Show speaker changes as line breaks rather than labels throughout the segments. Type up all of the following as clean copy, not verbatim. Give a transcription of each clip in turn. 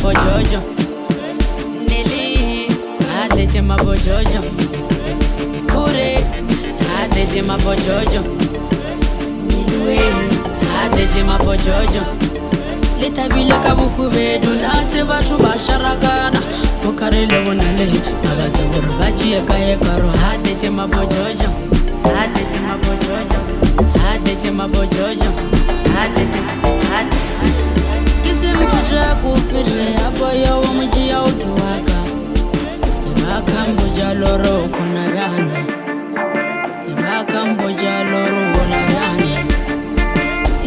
mabojojo Nelly Adeje mabojojo Kure Adeje mabojojo Nilwe Adeje mabojojo Litabile kabukubedu Nase batu basharakana Bukarele wonale Nabaze burubaji ekaye karo Adeje mabojojo Adeje mabojojo Adeje mabojojo Kisimfutra kufire Aboyo wamuji ya ukiwaka Ibakambuja loro kuna vyane Ibakambuja loro wala vyane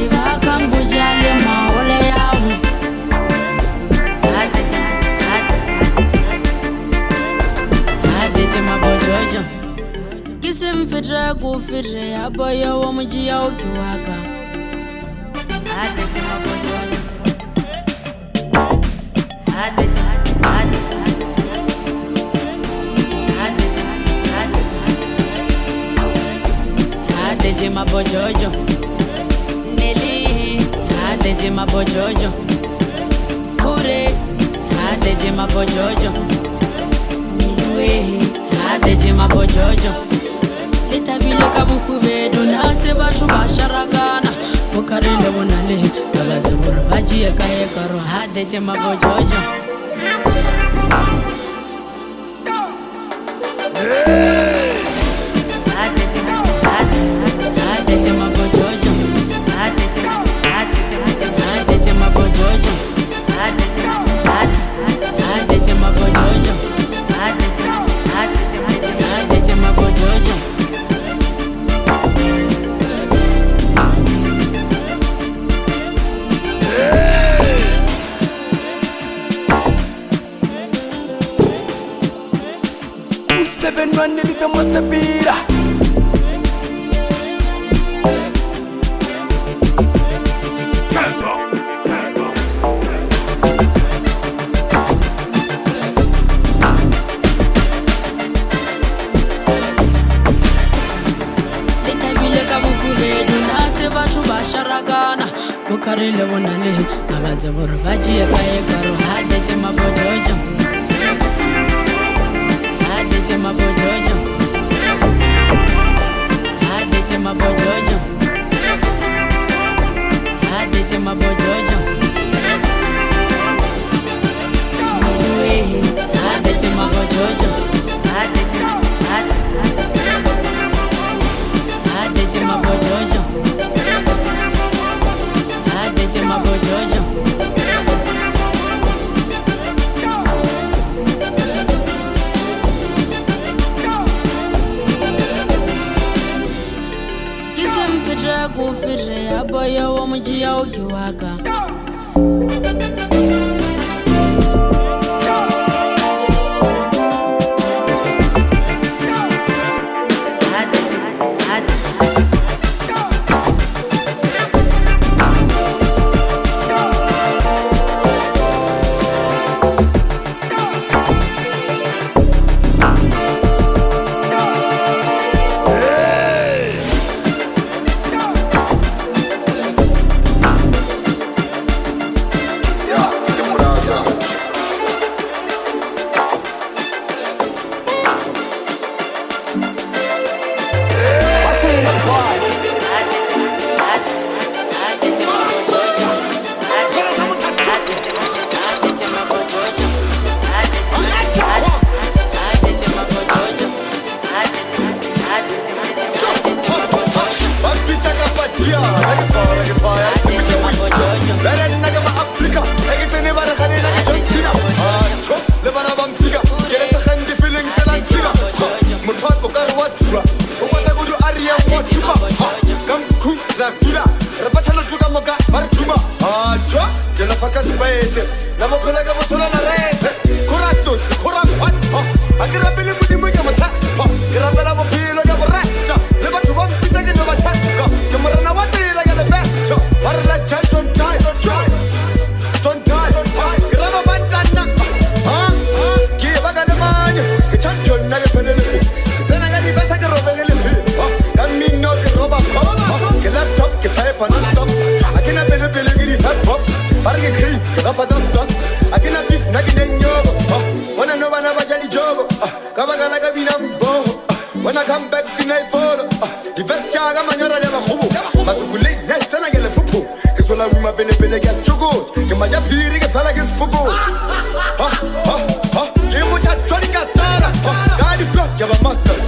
Ibakambuja lema wale yahu Adeje mabojojo Kisimfutra kufire Aboyo wamuji ya ukiwaka Adeje mabojojo Adeje mabojojo Nelly Adeje mabojojo Kure Adeje mabojojo Nilwe Adeje mabojojo Litabile kabukubedu Nase batu basharakana Bukarele wonale Nabaze burubaji ekaye karo Adeje mabojojo Adeje mabojojo Adeje mabojojo Adeje mabojojo Adeje mabojojo
Seven run in the must be
Litabile kabukubedu Nase batu basharakana Bukarele wonale Nabaze burubaji ekaye karo Adeje mabojojo Adeje mabojojo Adeje mabojojo Adeje mabojojo Nilwe Adeje mabojojo Adeje mabojojo Adeje mabojojo Kisimfutra kufire Aboyo wamuji ya ukiwaka
I cannot be my belly belly gets too good. Give my japiri get fella gets for good. Give me that Johnny Catara. Daddy flock, give a mother.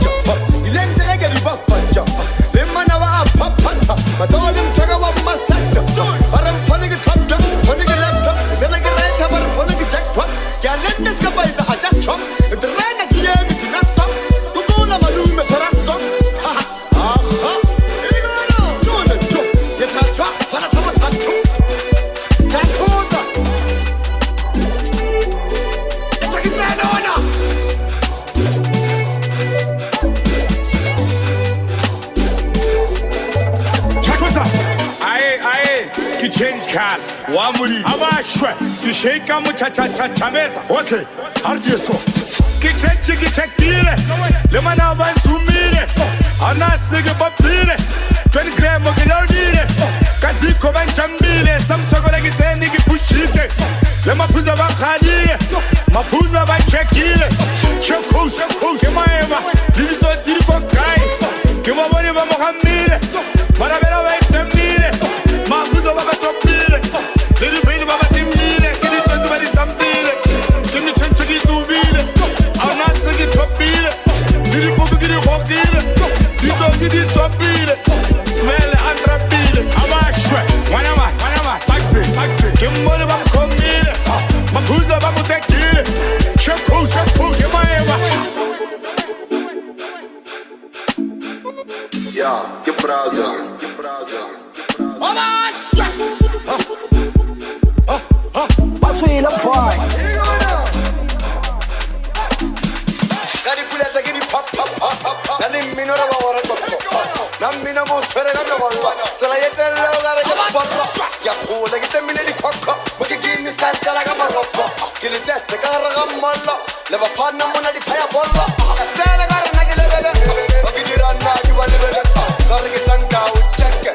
You let the egg and pop jump. Then man our papa. But all them talk about my sector. But I'm funny get top down, funny get left up. Then I get right up and funny get jackpot. Yeah, let this go by the I just chop. If the rain at the end, it not stop. You go on my room for us stop.
Change card. Wamuri. Abashwe. You shake a mucha-cha-cha-cha-mesa. Okay. Arjeso. Kichek-chiki-chek-tire. Lemana van-sumire. Anasige-papire. 20 gram of gilaldire. Kaziko van-chambire. Samsoko-legiteni-gi-pushite. Lemapuza van-khadire. Mapuza van-chekire. Chekous. Kemaeva. Diviso-tiri-kokai. Kemaboni van-mohamire. Marabela van-temire. Mapuza van-topire. Little baby van-timire. Kiri-tonto van-istampire. Kiri-tonto-gi-tubire. Anasige-topire. Kiri-poku-kiri-hokire. Kiri-tonto-gi-topire. Mele antrapire. Abashwe. Wanama. Taxi. Kimbole van-komire. Mapuza van-mutekire. Chekous. Kemaeva.
Yeah, que prazo.
What's we look for?
Gari puleta giri pop. Nali minora bawara kokko. Nammina musere gamna balla. Tala yetella gara balla. Ya pula gite mineri kokko. Mugi gini stantala gamma rokko. Gili tette gara gammalla. Leva fanna mona di faya balla. Tala gara nagile bele. Mugi diranna di bale bele. Gara gitanka uchekke.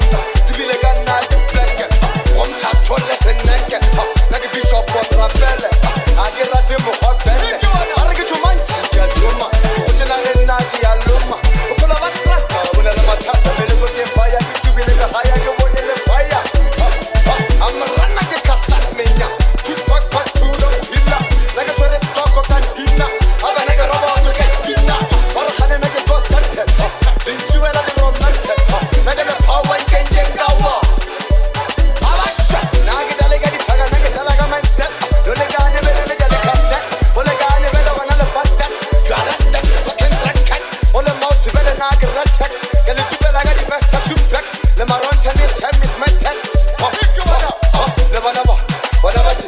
Tibile ganna di pleke. Omcha cholle seneke. Nagi bishop of rabele. Agira timu hotbele. Arge chumanchi ya juma. Ujina henna ki aluma. Ukula vastra. Una ramatata mele ko ke faya. Tibile ga haya ke bonele faya. Amrana ke kasta menya. Tupak pak tudo hilla. Naga sore stoko kantina. Aba naga robo ke tina. Barkhane naga go sante. Injuela de romante. Naga na power kenjenga wa. Abasha. Naga dalega di faga naga dalaga mindset. Dole gane vele gane concept. Ole gane vele wana le fasta. You arrested fucking track. Ole mouse vele naga rat. Gale tibela ga di best suplex. Le maron channel time is mental. Le banaba. Banabati.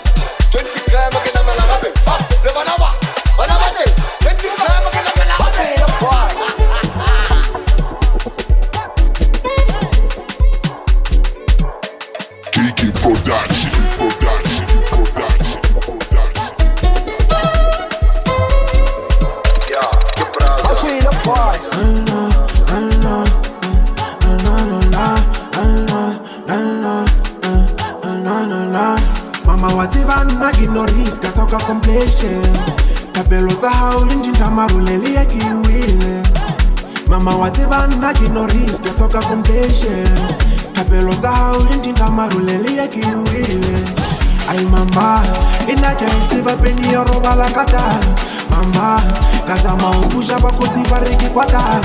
20 gram ke na mala gabe. Le banaba. Banabati. 20 gram ke na mala.
What's we look for?
Kiki Production.
Yeah, que prazo.
What's we look for?
Mama wativa nagi no risk atoka completion. Kapelo za hauling maruleli ya kiwile. Mama wativa nagi no risk atoka completion. Kapelo za hauling maruleli ya kiwile. Ay mama, inake itsiva peni yoroba la katala. Mama, kazama upusha bakosi bariki kwa dala.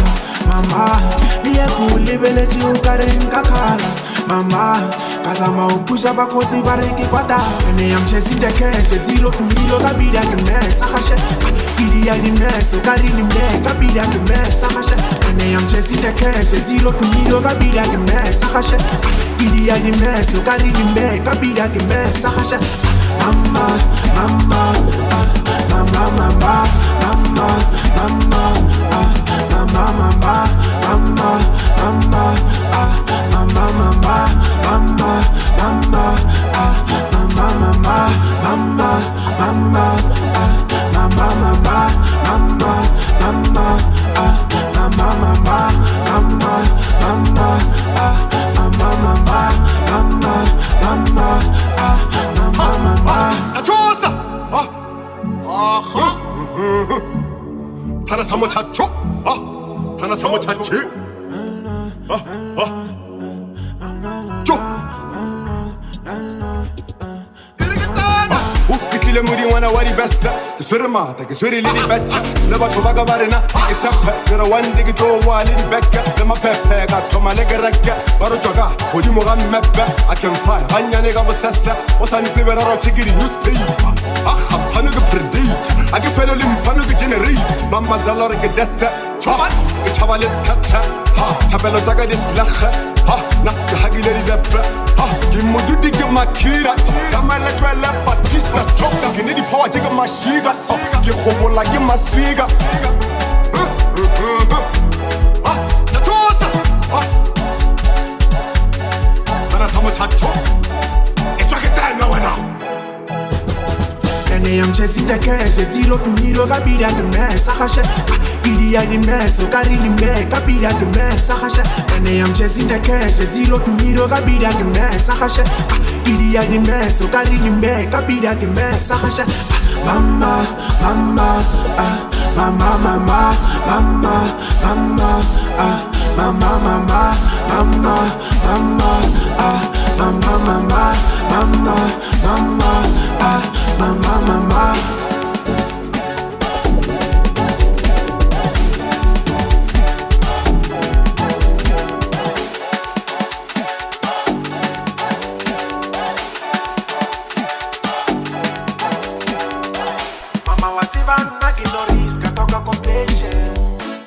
Mama, niye kulibele jiukare nkakala. Mama, kazama upusha bakosi bariki kwa dala. Ene I'm chasing the cash, 0 to hero kabidi ya kimesa kashe. Kidi ya dimesa, kari nimde kabidi ya kimesa kashe. Ene I'm chasing the cash, 0 to hero kabidi ya kimesa kashe. Kidi ya dimesa, kari nimde kabidi ya kimesa kashe. Mama, mama, mama, mama, mama, mama, mama, mama, mama, mama, mama, mama, mama, mama, mama, mama, mama,
le muri ngwana wa dibesa ke swere mata ke swere le dibetcha le batho ba ka ba rena ke tsepe ke re one day ke tlo wa le dibeka le mapepe ka thoma le kereke ba re tsoka godimo ga mmepe I can fire ba nyane ka bosesa o sa ntse be raro chikiri newspaper a gaphano ke predate a ke felo le mphano ke generate ba mazalo re ke desa choban ke chaba le skata ha thapelo tsa ka di slaga ha na ke hagile di lepe ha ke modudi ke makira ka mala twela Batista choka ke ne di power ke mashiga ke gobola ke masiga ha tatosa ha bana samo chacho it's like that no one
And I'm chasing the cash, zero to hero, got be at the mess, Sahasha. Idi at the mess, so carry the back, got be at the mess, Sahasha. And I'm chasing the cash, zero to hero, got be at the mess, Sahasha. Idi at the mess, so carry the back, got be at the mess, Sahasha. Mama, mama, mama, mama, mama, mama, mama, mama, mama, mama, mama, mama, mama, mama. Mama wativa nagi no risk atoka completion.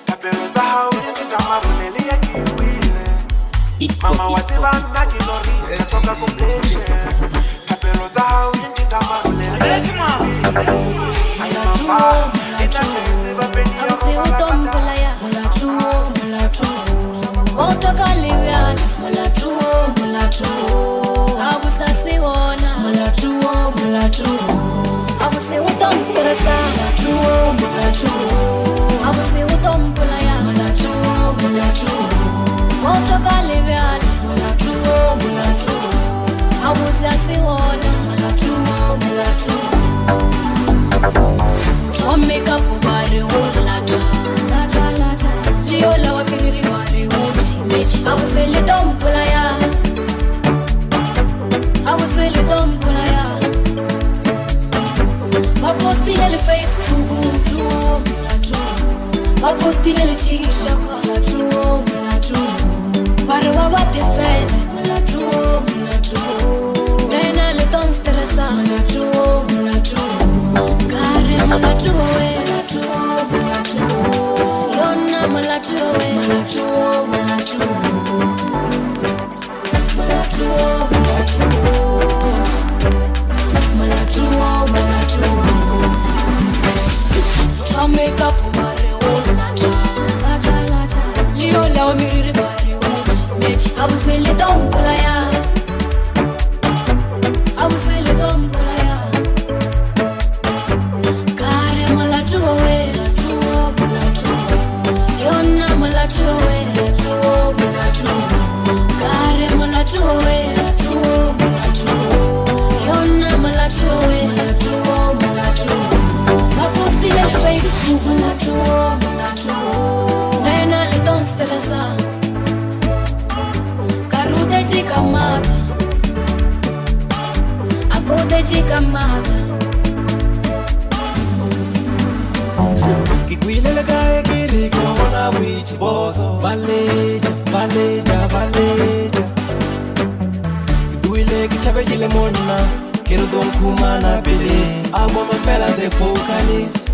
Tapelo za hauli nitamaruneli ya kiwile. Mama wativa nagi no risk atoka completion. Tapelo za hauli nitamaruneli ya kiwile. Ay mama, itatenze bapeni ya
Mulatuo, mulatuo Otoka livyana Mulatuo Abusasi wona Mulatuo, mulatuo Abusi uton stressa Mulatuo Abusi uton pulaya Mulatuo Otoka livyana Mulatuo Abusasi wona Mulatuo Chomeka kubari ulata Liola wapiriri bari uti mechi Abusele dompulaya Wapostile le Facebook Wapostile le TikTok Warwa watefele Nena le ton stressa Kare mulatuo we Yona mulatuo we Mulatuo Chameka pumare lata Liola wamiriri bari mechi Abusele dompulaya Kare mulatuo we Yona mulatuo we Kare mulatuo we Yona mulatuo we Wapostile Facebook Nena le ton stressa Karude chikamata Akode chikamata
Kikwile le kaya kiri kwa wana wichi boso Valeja Kikwile kichabe jile mona Kero don kumana bele Amo mapela de focalist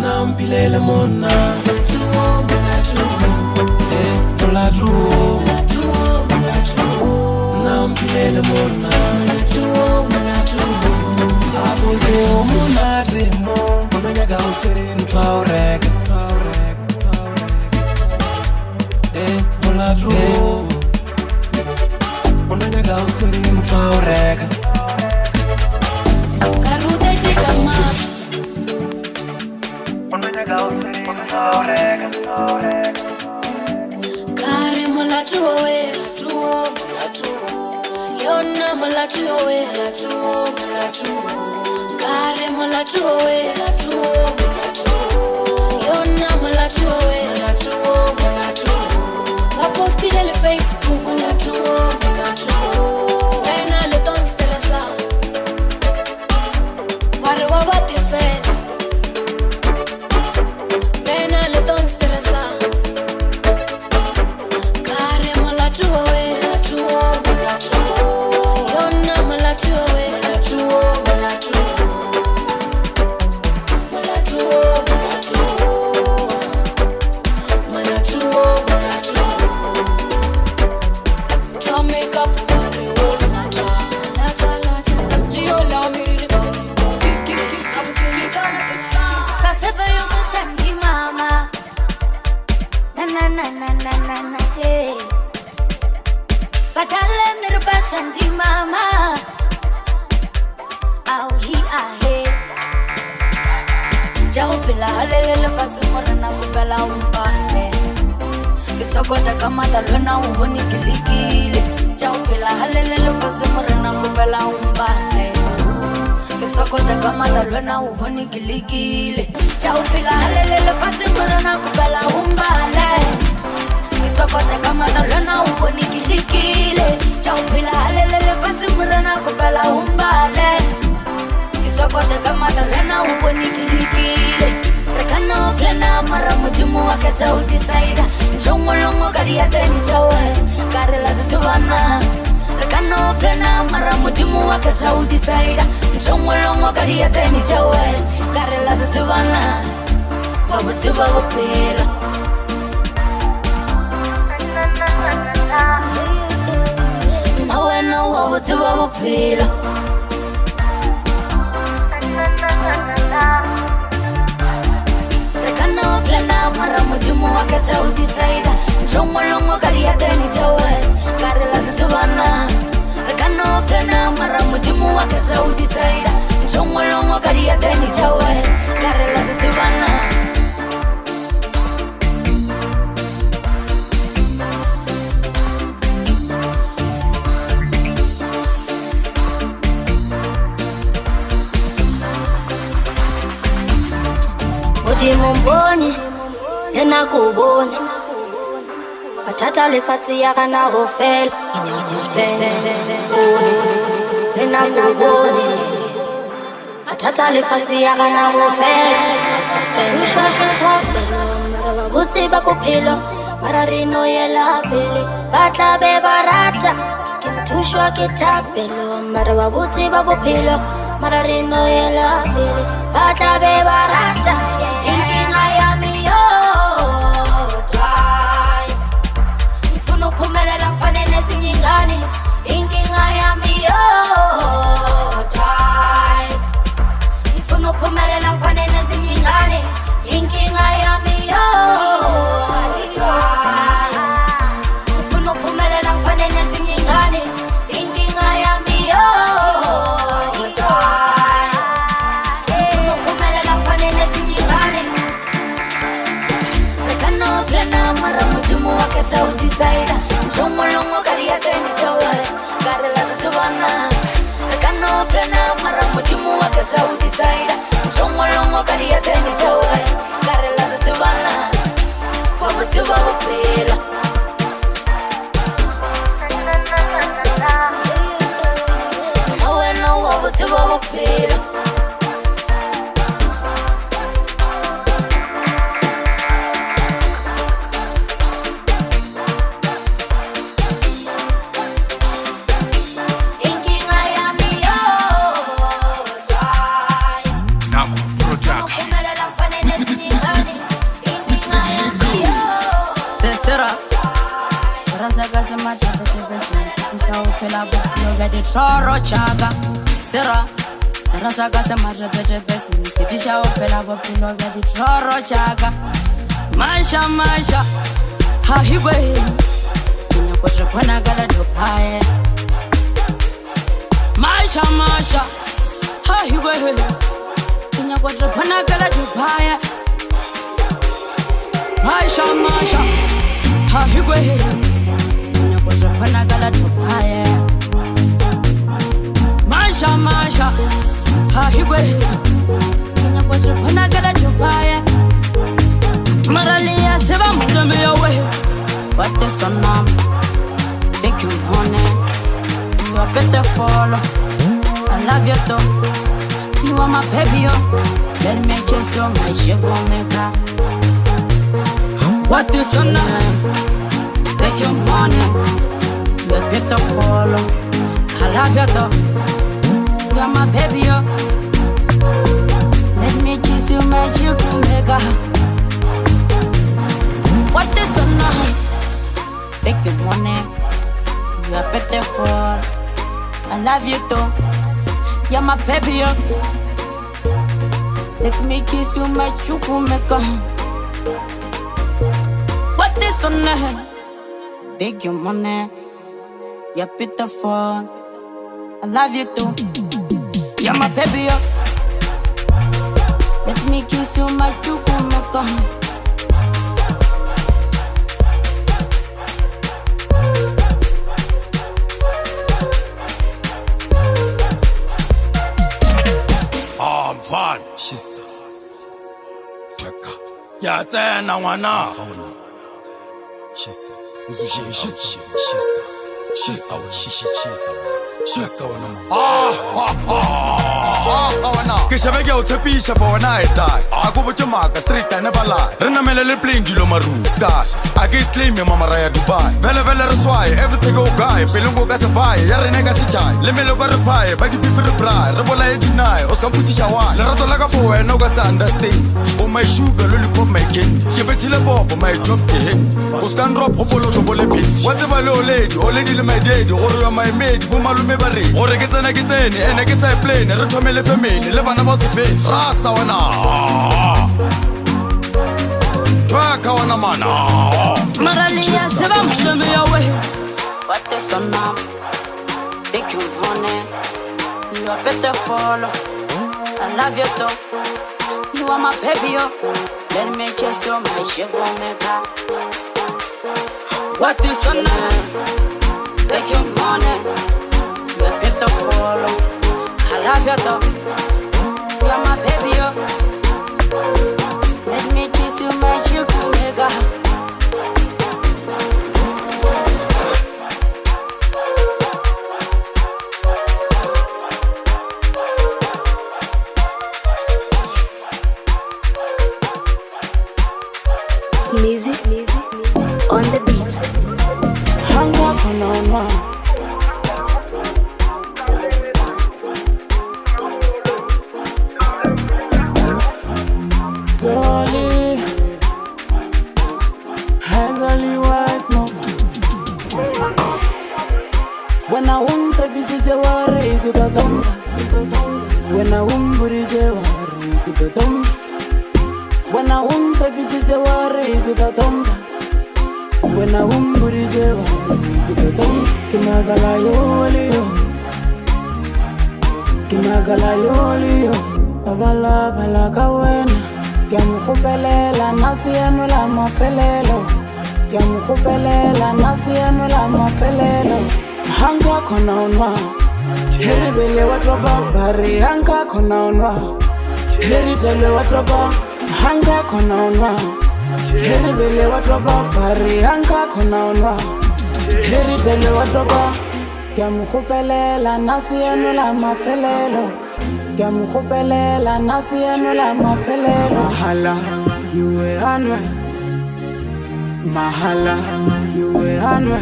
Nampilele mona Mulatuo Nampilele mona Abuze omunademo Ononyaga utere ntwaureka Mulatuo Ononyaga utere ntwaureka
Karude chikamata
Ononyaga utere ntwaureka
Kare mulatuo we Yona mulatuo we Kare mulatuo we Yona mulatuo we Wapostile le Facebook Nena le ton makeup body oh nata nata nata Leo la miriri body I'm singing down at the star
Kafeva yuko shangi mama Na na na na na na na hey Badale miruba shangi mama Au hi ahe Jaho pila halele fasi morana kubela umpane Kisokota kama talona uboni kilikile Jaho pila halele fasi morana kubela umpane Kisokota kama talona uboni kilikile Jaho pila halele fasi morana kubela umpane Kisokota kama talona uboni kilikile Jaho pila halele fasi morana kubela umpane Kisokota kama talona uboni kilikile Rekano plena mara mujimu wakata udisaida Chongo longo gari ya teni chawe Kare la zizivana Rekano plena mara mujimu wakata udisaida Chongo longo gari ya teni chawe Kare la zizivana Wabutiwa wapila Maweno wabutiwa wapila Rekano plena mara mujimu wakata udisaida Chongo longo gari ya teni chawe Kare la zizivana Rekano plena mara mujimu wakata udisaida Chongo longo gari ya teni chawe Kare la zizivana Mumboni, ena kuboni Atata lefati ya kana hofel Inyanya spene Ena kuboni Atata lefati ya kana hofel Susha shatafelo Marawa buti babu pilo Mararino yela pili Batla be barata Kinatushwa kitapelo Marawa buti babu pilo Mararino yela pili Batla be barata Phumelela mfanele sinyingane inkinga yami yo drive Mfuno phumelela mfanele sinyingane inkinga yami yo drive Mfuno phumelela mfanele sinyingane inkinga yami yo drive Mfuno phumelela mfanele sinyingane Rekano plena mara mujimu wakata udisaida Chongo longo gari ya teni chawe Kare la zizivana Rekano plena mara mujimu wakata udisaida Chongo longo gari ya teni chawe Kare la zizivana Wabutiwa wapila Maweno wabutiwa wapila
Troro chaga Sera saga se marre beje besi Sitisha opela bopilo vedi troro chaga Masha Ha higwe Kunya kotre kwana gala dopaye Masha Ha higwe Kunya kotre kwana gala dopaye Masha Ha higwe Kunya kotre kwana gala dopaye Masha Ha higwe Kenya kotre kwana gala dopaye Maralia seba mujambe yawe What the son nam Take you honey You are beautiful I love you too You are my baby Let me kiss you my sugar maker What the son nam Take you honey You are beautiful I love you too You are my baby Let me kiss you my sugar maker What the son nam Take your money, You are beautiful. I love you too. You're my baby. Let me kiss you, my chukumeka. What is on there? Take your money. You're beautiful. I love you too. You're my baby. Let me kiss you, my chukumeka.
I'm fine.
Shisa. Chaka. Ya tena wana. Shisa. Shisa. Shisa. Shisa. Shisa wana. Kisha vya utepisha for when I die. Akubucho maka street I never lie. Rena melele plane kilo maru. Skies. I get claim me mama raya Dubai. Vele reswai. Everything go guy. Pelungo ka safai. Yare nega si chai. Lemelo ka reply. Bagi beef reply. Rebola e deny. Oscar puti shawai. Le rato laga for no ga understand. Oh my sugar lollipop my candy. Shebetile bob my job ke hen. Oscar drop hopolo jobole pin. Whatever low lady. Old lady le my daddy. Or my maid. Bumalume bare. Or getena geteni. Ene ke sai plane. Retomele family. Le bana ba tsefe. Rasa wana. Twaka wana mana.
Maralia seba msheme yawe. What is on now? Take your money. You are beautiful. I love you too. You are my baby. Let me kiss you, my sugar maker. What is on now? Take your money. You are beautiful. I love you too. You are my baby. Let me kiss you, my sugar maker.
Music on the beat.
Hang up on one. Slowly, has only wise more. When I want to be the worry, good at home. When I want to be the worry, good at home. When I want to be the worry, good at home. When I want to be the worry, good at home. Kimagala yolio, Kimagala yolio. Avala bala kawena. Kiamukhupelela nasienu la mafelelo. Kiamukhupelela nasienu la mafelelo. Hanga kona onwa. Heribele watropa bari hanga kona onwa. Heritele watropa hanga kona onwa. Heribele watropa bari hanga kona onwa. Heritele watropa. Kiamukhupelela nasienu la mafelelo. Kiamukhupelela nasienu la mafelelo. Mahala yuwe anwe. Mahala yuwe anwe.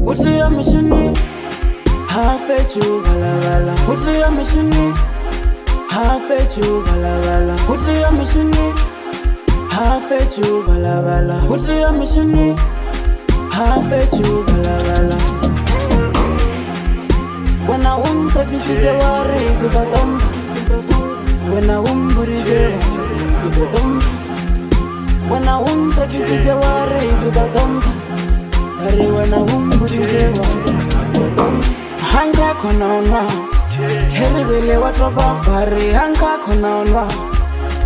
Usiyo mishini hafechu balabala. Usiyo mishini hafechu balabala. Usiyo mishini hafechu balabala. Usiyo mishini hafechu balabala. When I want to be the worry, good at home. When I want to be the good at home. When I want to be the worry, good at home. When I want to be the hanga kona onwa. Heribele watropa bari hanga kona onwa.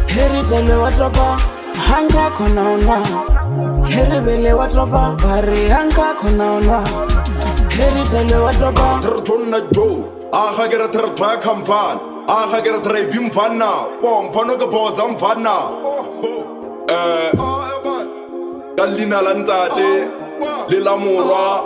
Heritele watropa hanga kona onwa. Heribele watropa bari hanga kona onwa. Heritele watropa
Tertonna jo. Aha gera tertwa kampan. Aha gera trebi mfana. Mfano ke boza mfana. Kalina lantate. Lila morwa.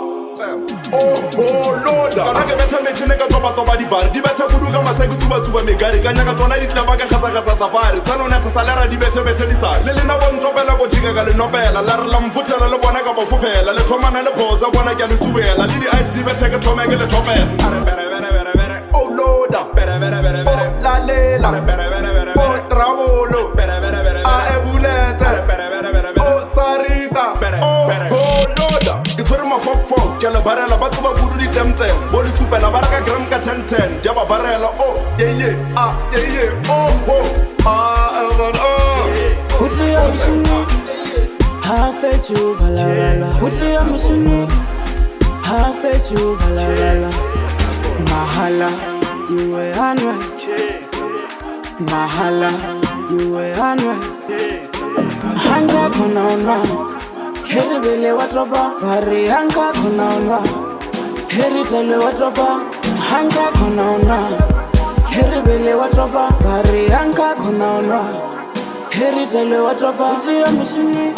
Oh Lorda. Kana ke betha methene ka toba di bar. Di betha kudu ka masai kutuba megari. Ka nyaka tona di tlaba ka khasa safari. Sano na tsalera di bethe di sa. Le lena bontopela go jika ka le nobela. La re la mfutela le bona ka bofupela. Le thomana le boza bona ke le tubela. Le di ice di bethe ka thoma ke le topela. Are bere. Oh Lorda. Bere. Oh la lela. Bere. Oh travolo. Bere. A ebulete. Bere. Oh sarita. Oh Lorda. Ke tshwere mafok. Ke le barela batho ba budu 10 Jabba Barella, oh, yeah, ah, yeah, oh,
Who's the ocean? Half at you, balala. Who's the ocean? Half at you, balala. Mahala, you were unright. Mahala, you were unright. Hanga kona onwa, heri vile watropa. Pari hanga kona onwa, heri tele watropa. Hanga kona onwa, heri vile watropa. Pari hanga kona onwa, heri tele watropa. Usiyo mishini.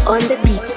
On the beat.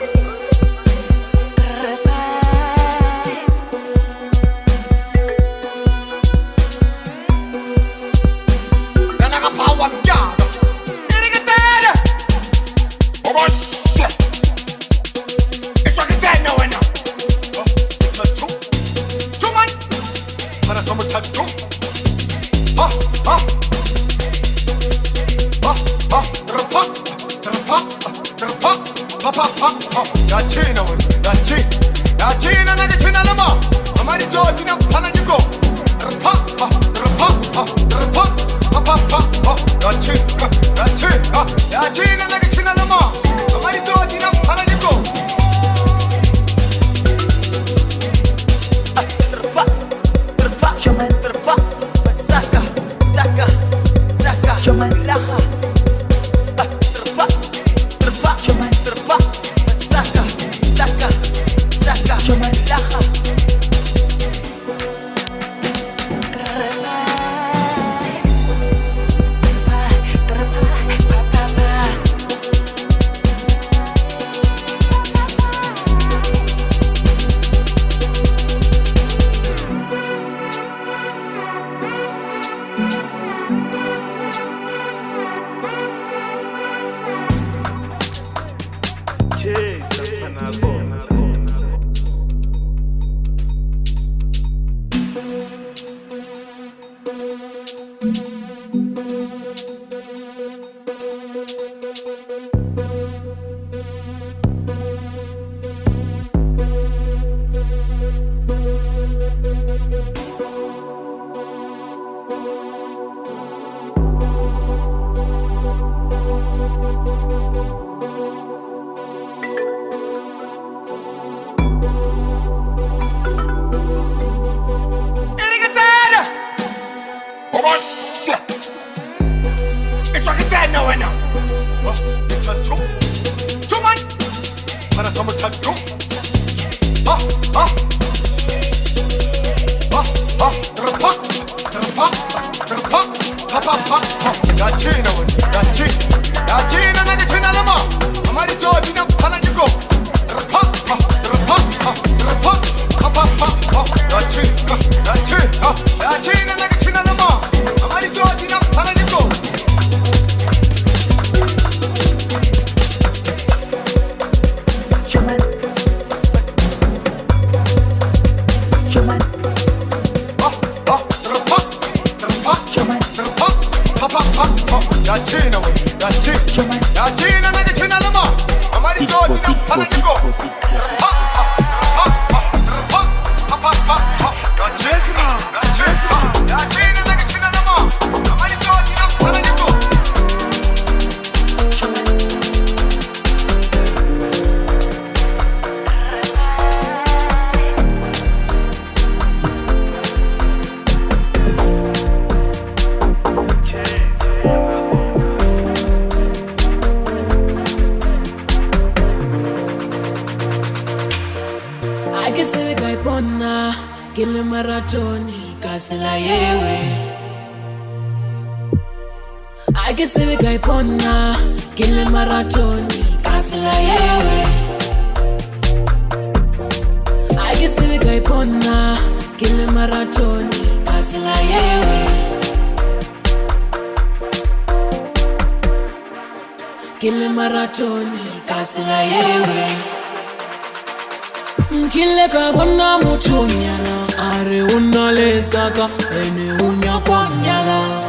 Mkile kabona mutunyana are unale saka ene unya kwanyala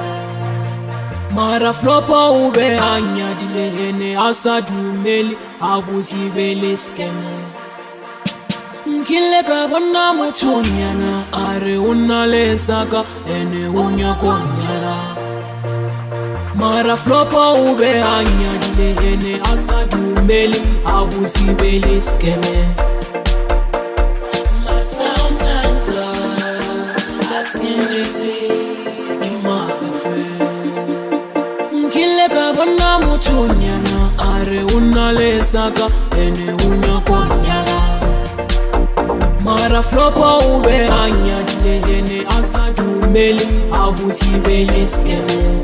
Mara flopa ube anya dilehene asadumeli abuzibele skeme. Nkile kabona mutunyana are unalesaka ene unya konyala. Mara flopa ube anya dilehene asadumeli abuzibele skeme. Sometimes love I seen it in my cafe. Nkile kabona mutunyana are unalesaka ene unya konyala. Mara flopa ube anya dilehene asadumeli abuzibele skeme.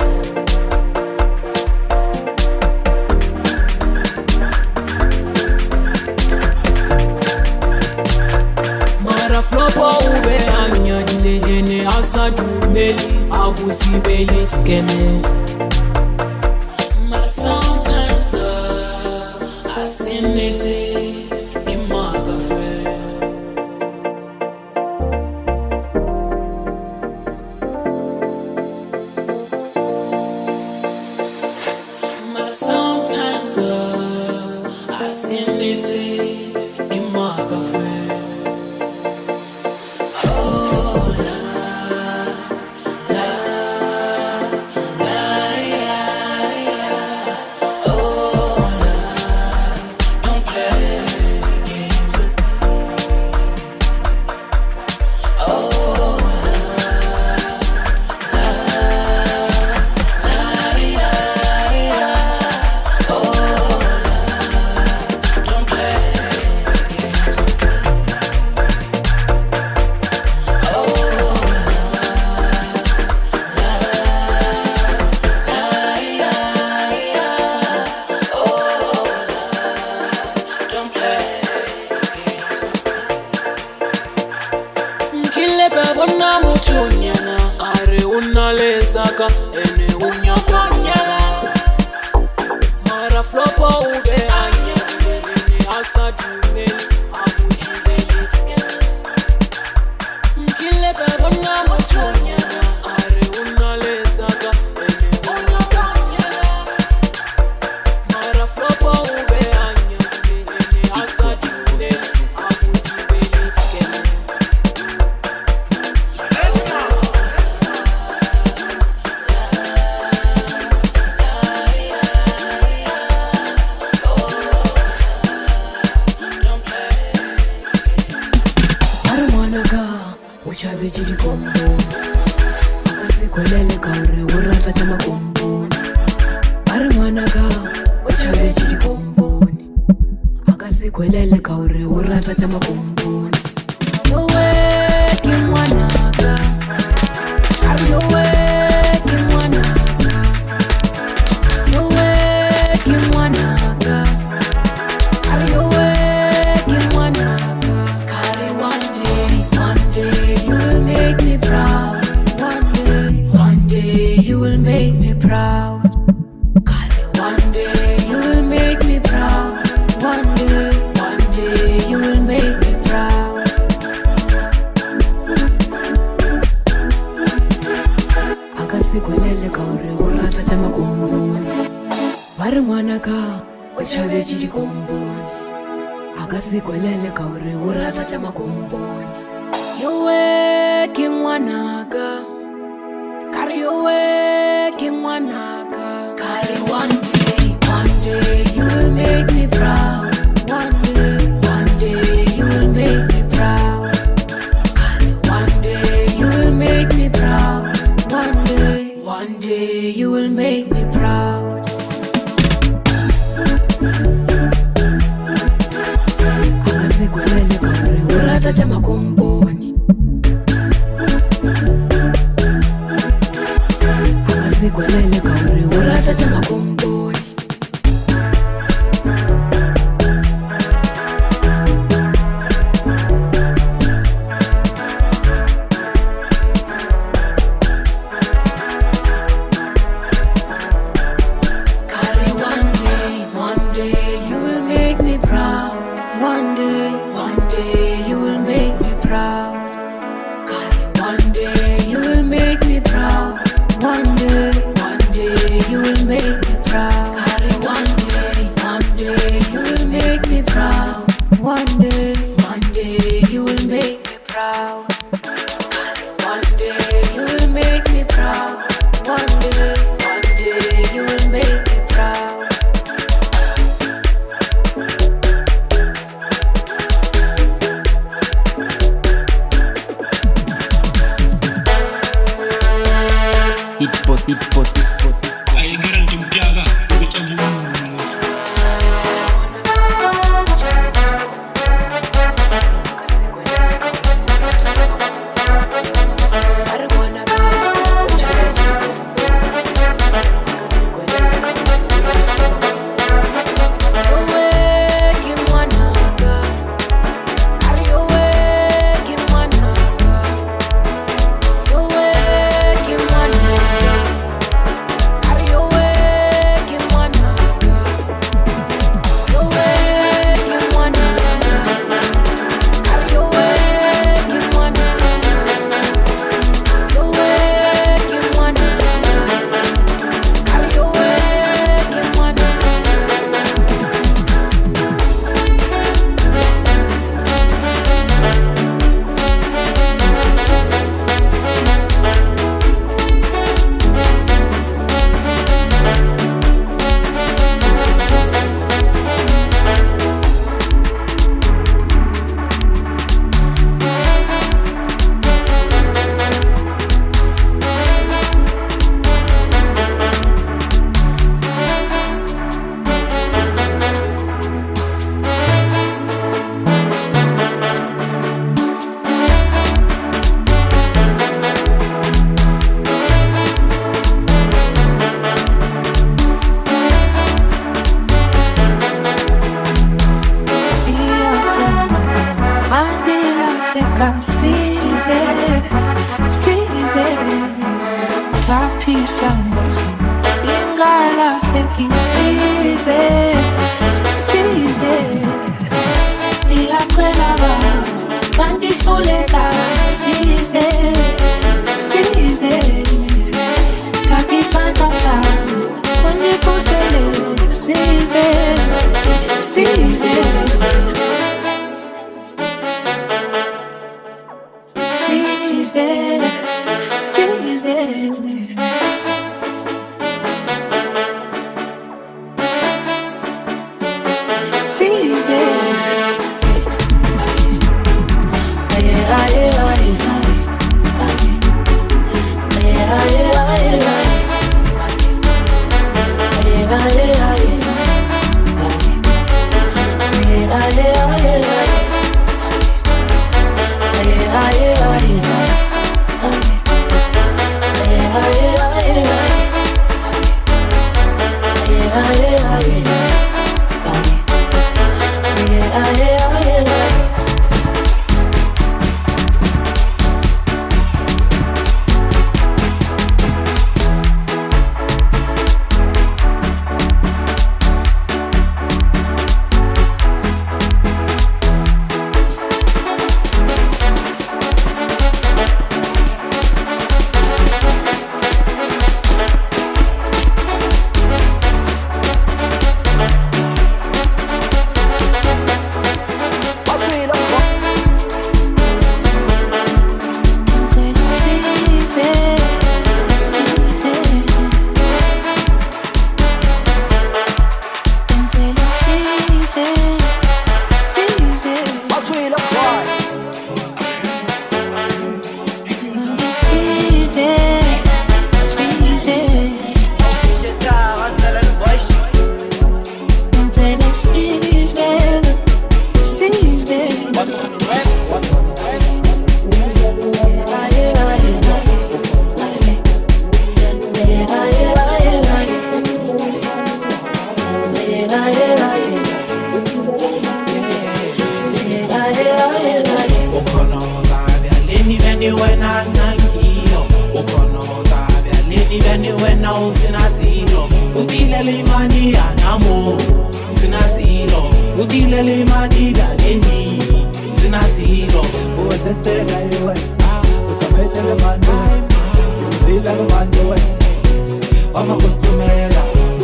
Mara flopa ube anya dilehene asadumeli abuzibele skeme. Sometimes I seen it in my cafe. Sometimes I seen it in my cafe. Oh la la la yeah. Oh la, don't play games with me. Oh la la yeah. Kabona mutunyana are unalesaka ene unya konyala. Mara flopa ube anya dilehene asadumeli abuzibele skeme. Nkile kabona mutunyana are unalesaka ene unya konyala. Mara flopa ube anya dilehene asadumeli abuzibele skeme. Uchabe chidi kombo akasikwelele kaure urata chama komboni. Ari mwanaka uchabe chidi komboni akasikwelele kaure urata chama komboni. Yowe kimwanaka ari yowe kimwanaka. Yowe kimwanaka ari yowe kimwanaka. Kari one day you will make me proud. One day you will make me proud. Kari one day you will make me proud. One day you will make me proud. Akasikwelele kaure urata chama komboni. Vari mwanaka uchabe chidi komboni akasikwelele kaure urata chama komboni. Yowe kimwanaka kari yowe kimwanaka. Kari one day you will make me proud. One day you will make me proud. Kari one day you will make me proud. One day you will make me proud. Akasikwelele kaure urata chama komboni akasikwelele kaure urata chama komboni.
one day you will make me proud. One day you will make me proud. One day you will make me proud.
It post. Ayengera ndimpiaka kuchavumu.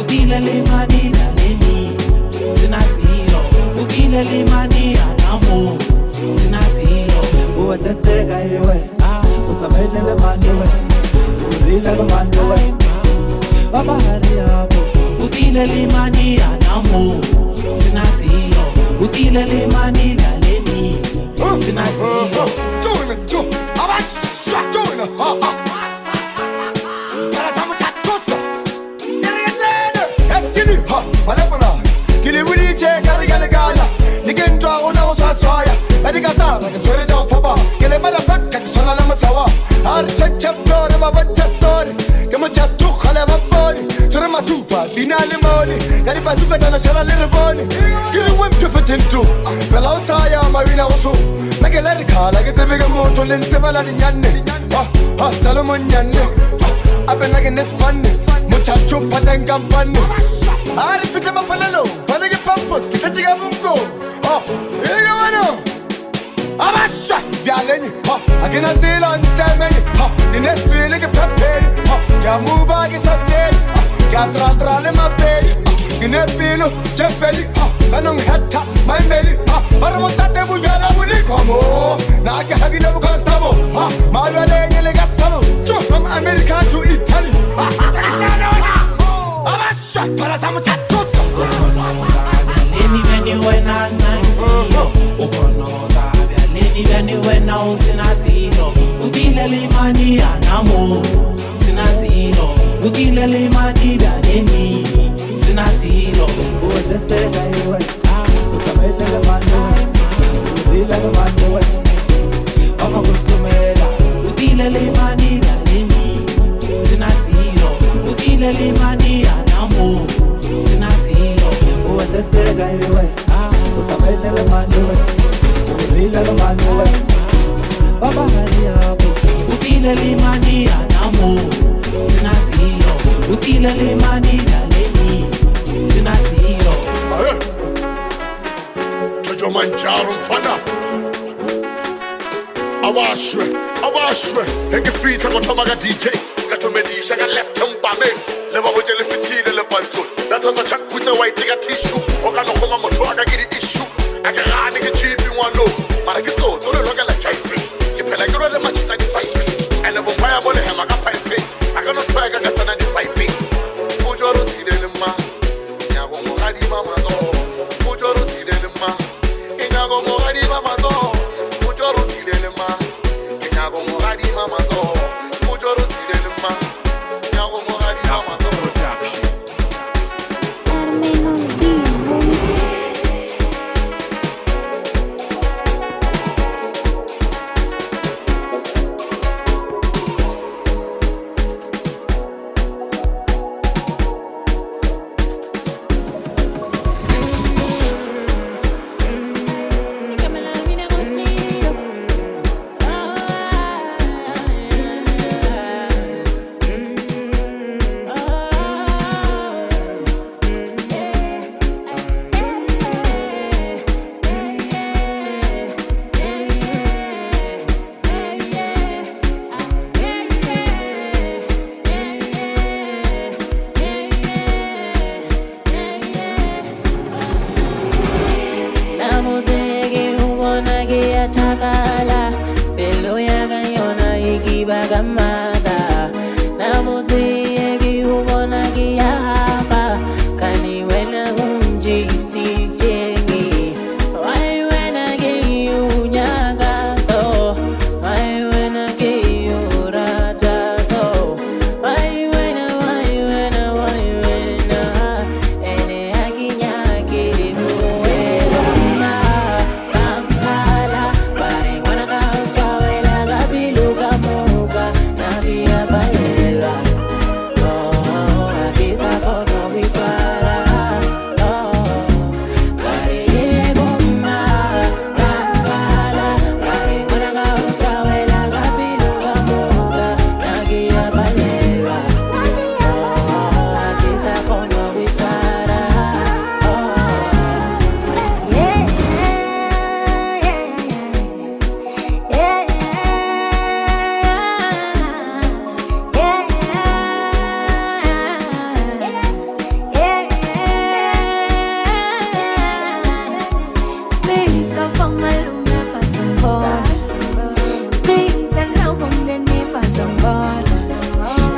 Ukile limani, ukile limani,
go man away. Baba hurry up. Utile limani anamo. Sinasilo. Utile limani galeni. Sinasilo.
Doing it, do. Abasha, doing it. Tarasamu chatosa. Eskini, malapala. Gili wili che kari gale gala. Nikintua una usa soya. Edikata, sore jao faba. Gile malafaka, sola lama sawa. Ar chep chep dore, baba chastori. Kama chatu khale baboni. Sore matupa, dinale moni. Yari bazuka dana shala lere boni. Gili wem tufatintu. Bela usaya marina usu. Like a letter car, like it's a bigger motor than Sevala in Yanne. Salomon Yanne. I've been like in this fun. Muchacho Patangan Pan. I fit up a fellow. Panaka Pampus, catching a bungo. Here you are. Abasha, Yaleni. I cannot sail on time. The next way like a pepper. Yamuba is a sail. Yatra my baby. In a pillow, just belly. Kanong hata, my belly. Paramotate bujala buni komo. Na ke hagi na bukastamo. Mario le yele gasalo. From America to Italy. Abasha, para samu chatosa.
Leni veni wena nayo. Ukono tabia. Leni veni wena usinasilo. Utile limani anamo. Sinasilo. Utile limani galeni. Sinasilo. Uzetega iwe. Utamele manwe. Udile manwe. Oma kutumela. Utile limani galeni. Sinasilo. Utile limani anamo. Sinasilo. Uzetega iwe. Utamele manwe. Udile manwe. Baba hariapo. Utile limani anamo. Sinasilo. Utile limani galeni. Sinasilo.
Jojo Manjaro Fana. Awashwe. Henge feet ako tomaga DJ. Gatomedisha ga left him bame. Leva wajele fitile le bantu. That was a chuck with a white tiga tissue. Oka no homa moto aga giri issue. Aga rani ge chipi wano. Mara ge to le loga la chaifi. Ge pela gero le machita di fight. And the vampire bole hema ga pipe. Aga no try ga gatana di fight. Mujoro tile le ma. Nyago mo gadi mama no. Mujoro tile le ma. Nyago mo gadi mama no. Mujoro tile le ma. Nyago mo gadi mama no. Mujoro tile le ma. Nyago mo gadi mama no.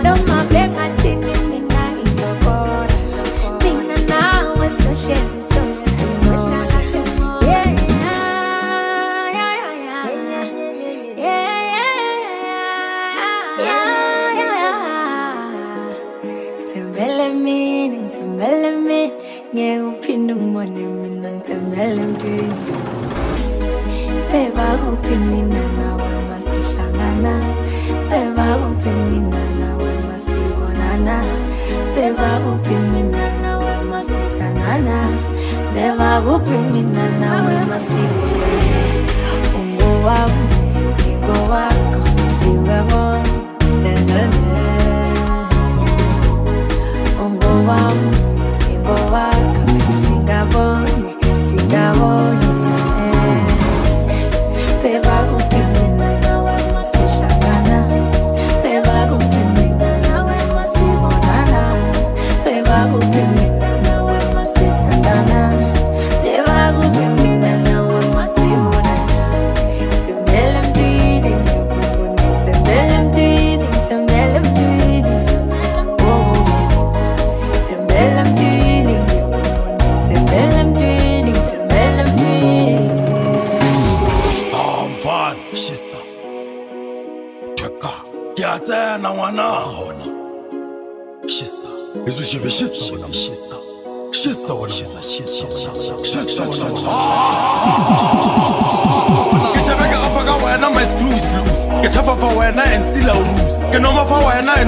Don't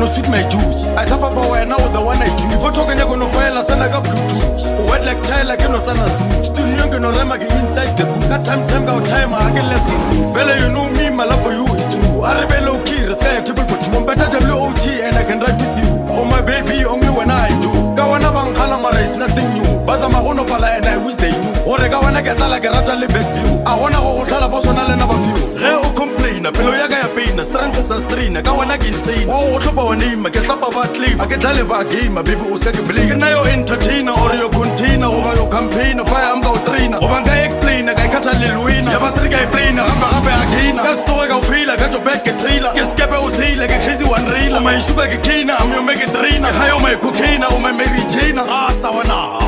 Sweet my juice. I suffer for when now the one I choose. If you're talking, you're gonna file a send like a Bluetooth. Wet like child, like you're not on a smooth. Still young, you're gonna let me get inside the book. That time, go time, I get less. Fella, you know me, my love for you is true. I rebel low key, the sky a table for two. I'm better WOT and I can ride with you. Oh, my baby, only when I do. Gawana Bang Halamara is nothing new. Bazama Honopala and I wish they knew. Or the Gawana get like a rattle back view. I wanna hold Talabosonal and never view. Reo complain, a pillow yaga pain, a strength is a strain, a Gawana insane. Oh, top of a name, I get up about sleep. I get Taliban game, a baby who's like a bleak. And now you're entertainer or your container over your campaign, a fire I'm going trainer. Over I explain, I got a little winner. You must think I play, I'm a again. That's story I feel, I got your back a trailer. Get scabba was like a crazy one railer. My sugar cane, I'm your mega trainer. High on my cocaine, or my Mary Jane. Ah, Sawana.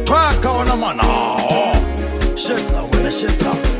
Track on a man. Shessa, when a shessa.